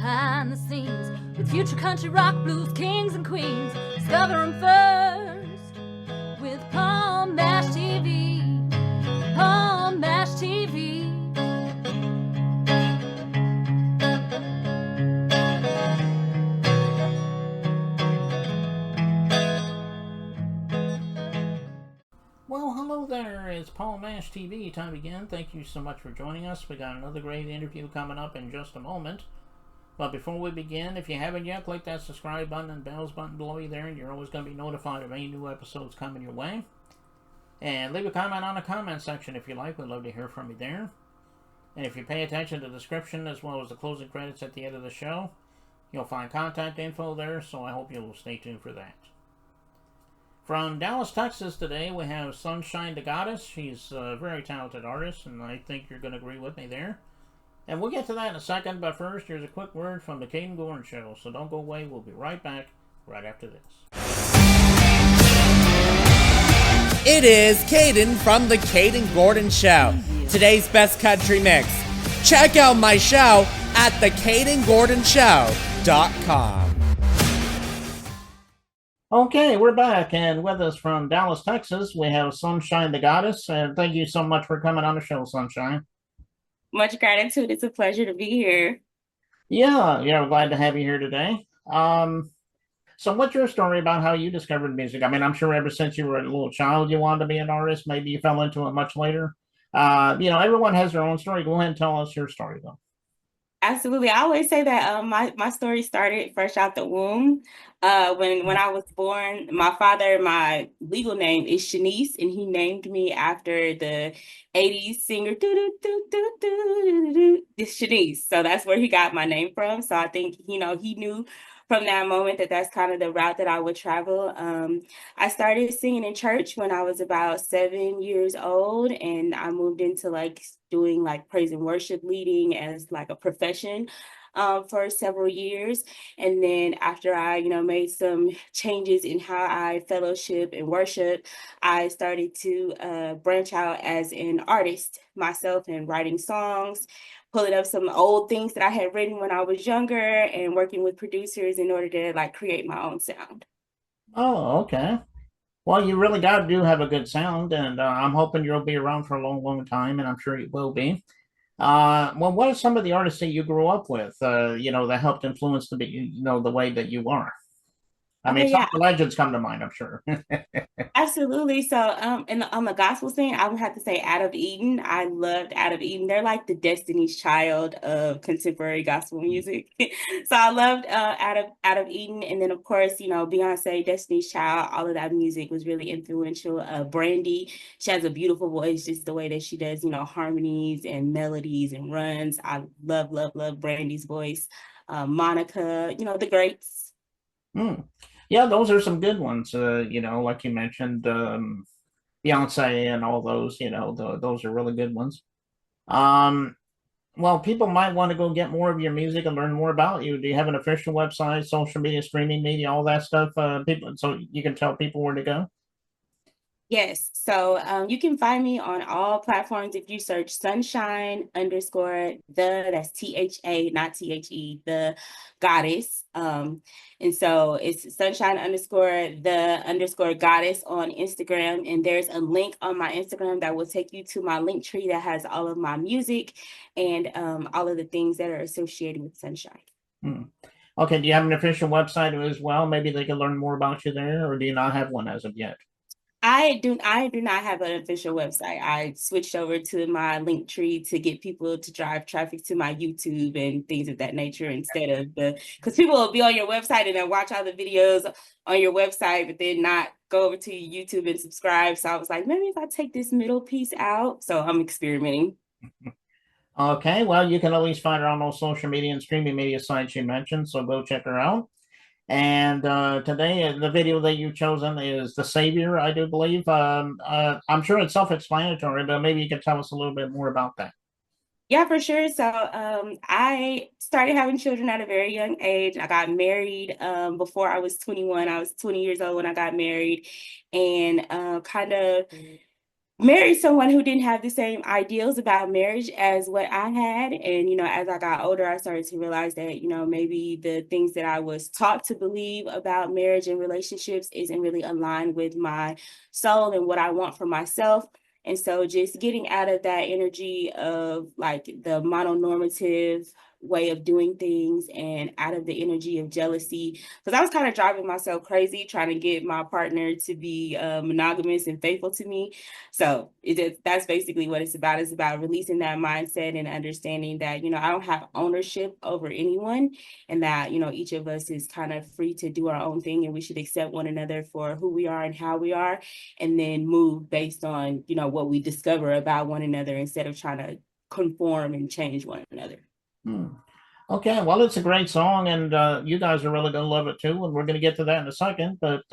behind the scenes with future country rock blues kings and queens. Discover them first with Palm Mash TV. Palm Mash TV. Well, hello there. It's Paul Mash TV time again. Thank you so much for joining us. We got another great interview coming up in just a moment. But before we begin, if you haven't yet, click that subscribe button and bells button below you there, and you're always going to be notified of any new episodes coming your way. And leave a comment on the comment section if you like. We'd love to hear from you there. And if you pay attention to the description as well as the closing credits at the end of the show, you'll find contact info there, so I hope you'll stay tuned for that. From Dallas, Texas today, we have Sunshine the Goddess. She's a very talented artist, and I think you're going to agree with me there. And we'll get to that in a second, but first, here's a quick word from the Caden Gordon Show. So don't go away. We'll be right back right after this. It is Caden from the Caden Gordon Show. Today's best country mix. Check out my show at thecadengordonshow.com. Okay, we're back, and with us from Dallas, Texas, we have Sunshine the Goddess. And thank you so much for coming on the show, Sunshine. Much gratitude. It's a pleasure to be here. Yeah, we're glad to have you here today. So what's your story about how you discovered music? I mean, I'm sure ever since you were a little child, you wanted to be an artist. Maybe you fell into it much later. Everyone has their own story. Go ahead and tell us your story, though. Absolutely. I always say that my story started fresh out the womb. When I was born, my legal name is Shanice, and he named me after the 80s singer, it's Shanice. So that's where he got my name from. So I think, he knew from that moment that that's kind of the route that I would travel. I started singing in church when I was about 7 years old, and I moved into doing praise and worship leading as a profession for several years. And then after I, made some changes in how I fellowship and worship, I started to branch out as an artist myself and writing songs, pulling up some old things that I had written when I was younger and working with producers in order to create my own sound. Oh, okay. Well, you really do have a good sound, and I'm hoping you'll be around for a long, long time, and I'm sure you will be. Well, what are some of the artists that you grew up with, that helped influence the way that you are? I mean, some of the legends come to mind, I'm sure. Absolutely. So, on the gospel scene, I would have to say Out of Eden. I loved Out of Eden. They're like the Destiny's Child of contemporary gospel music. So I loved Out of Eden, and then of course, Beyonce, Destiny's Child. All of that music was really influential. Brandy, she has a beautiful voice, just the way that she does, harmonies and melodies and runs. I love, love, love Brandy's voice. Monica, the greats. Yeah, those are some good ones. Like you mentioned, Beyonce and all those. Those are really good ones. Well, people might want to go get more of your music and learn more about you. Do you have an official website, social media, streaming media, all that stuff? So you can tell people where to go? Yes. So you can find me on all platforms if you search Sunshine _ that's THA, not THE, the Goddess. And so it's Sunshine _ Goddess on Instagram. And there's a link on my Instagram that will take you to my link tree that has all of my music and all of the things that are associated with Sunshine. Okay. Do you have an official website as well? Maybe they can learn more about you there, or do you not have one as of yet? I do not have an official website. I switched over to my link tree to get people to drive traffic to my YouTube and things of that nature instead of because people will be on your website and then watch all the videos on your website, but then not go over to your YouTube and subscribe. So I was like, maybe if I take this middle piece out. So I'm experimenting. Okay, well, you can at least find her on those social media and streaming media sites you mentioned, so go check her out. And today, the video that you've chosen is The Savior, I do believe. I'm sure it's self-explanatory, but maybe you can tell us a little bit more about that. Yeah, for sure. So I started having children at a very young age. I got married before I was 21. I was 20 years old when I got married, and kind of married someone who didn't have the same ideals about marriage as what I had. And, as I got older, I started to realize that, maybe the things that I was taught to believe about marriage and relationships isn't really aligned with my soul and what I want for myself. And so just getting out of that energy of like the mononormative way of doing things and out of the energy of jealousy, because I was kind of driving myself crazy trying to get my partner to be monogamous and faithful to me. So that's basically what it's about. It's about releasing that mindset and understanding that, I don't have ownership over anyone, and that, each of us is kind of free to do our own thing, and we should accept one another for who we are and how we are, and then move based on, what we discover about one another instead of trying to conform and change one another. Okay, well, it's a great song, and you guys are really going to love it too, and we're going to get to that in a second. But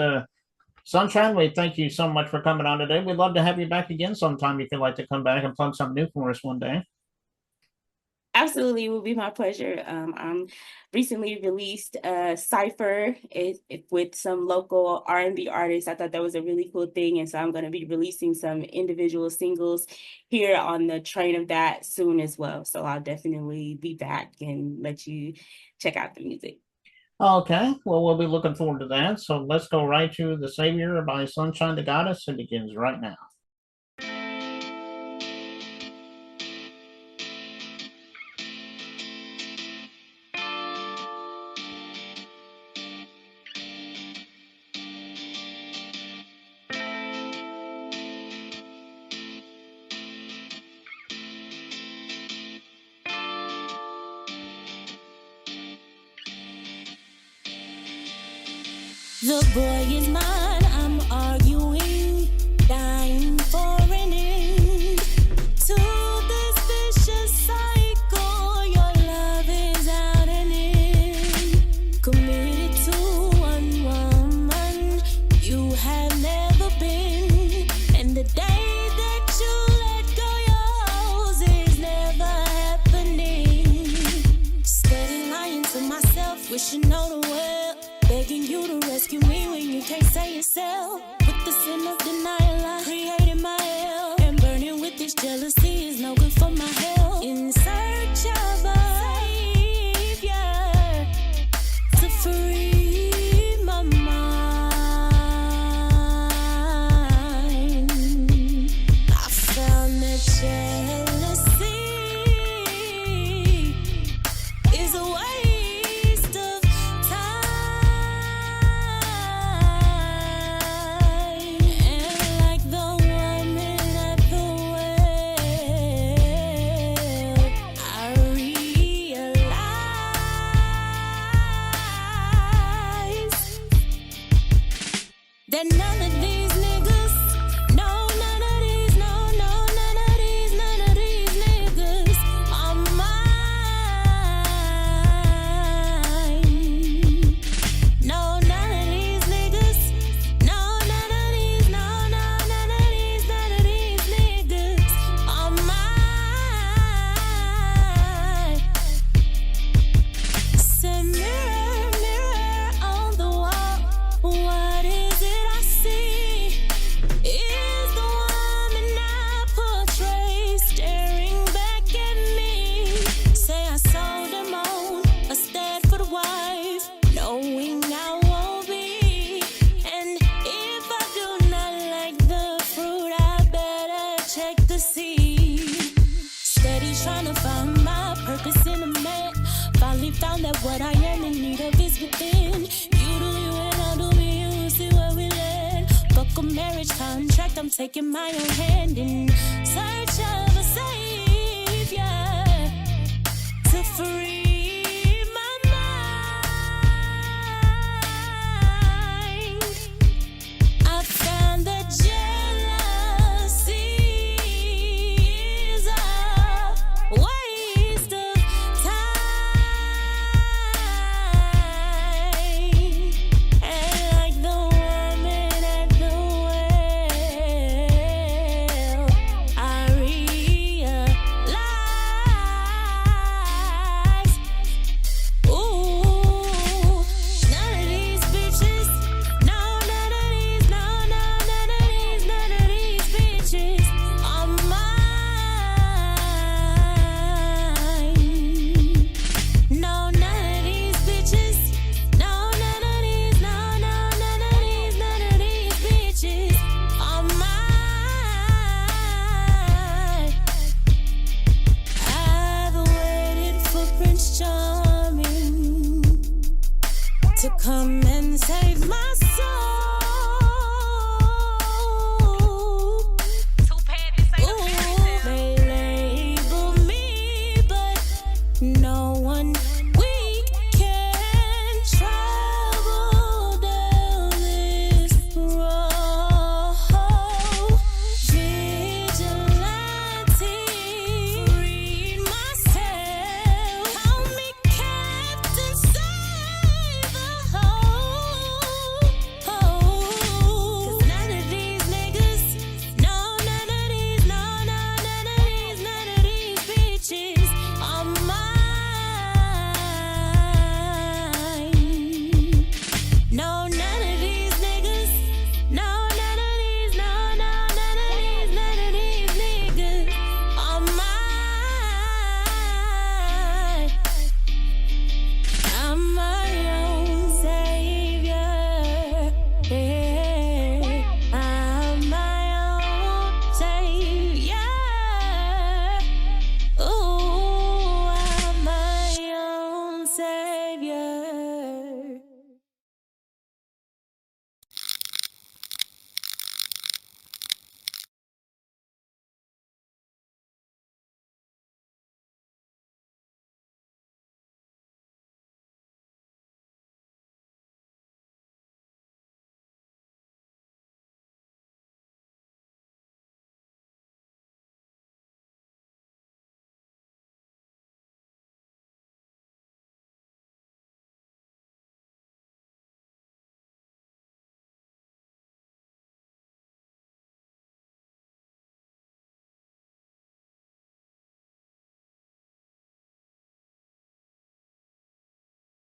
Sunshine, we thank you so much for coming on today. We'd love to have you back again sometime if you'd like to come back and plug something new for us one day. Absolutely, it will be my pleasure. I'm recently released a Cypher with some local R&B artists. I thought that was a really cool thing, and so I'm going to be releasing some individual singles here on the train of that soon as well. So I'll definitely be back and let you check out the music. Okay, well, we'll be looking forward to that. So let's go right to The Savior by Sunshine the Goddess. It begins right now. The boy is mine, I'm arguing, dying for an end to this vicious cycle. Your love is out and in, committed to one woman you have never been, and the day that you let go yours is never happening. Steady lying to myself, wishing all the world, begging you to rescue me when you can't say yourself. With the sin of denial, I created my hell, and burning with this jealousy is no good for my health. In search of a savior to free my mind, I found that jealousy is a waste of time. And like the woman at the well, I realize that none of these niggas, no, none of these, no, none of these, none of these niggas are mine. No, none of these niggas, no, none of these, no, none of these, none of these niggas are mine. Say, mirror, mirror on the wall, what is it I see? Is the woman I portray staring back at me? Say I sold him on a Stedford wife, knowing I won't be. And if I do not like the fruit, I better check the seed. Steady trying to find my purpose in a man. Finally found that what I am in need of is within. You do you and I do me, you see where we land. Fuck a marriage contract, I'm taking my own hand in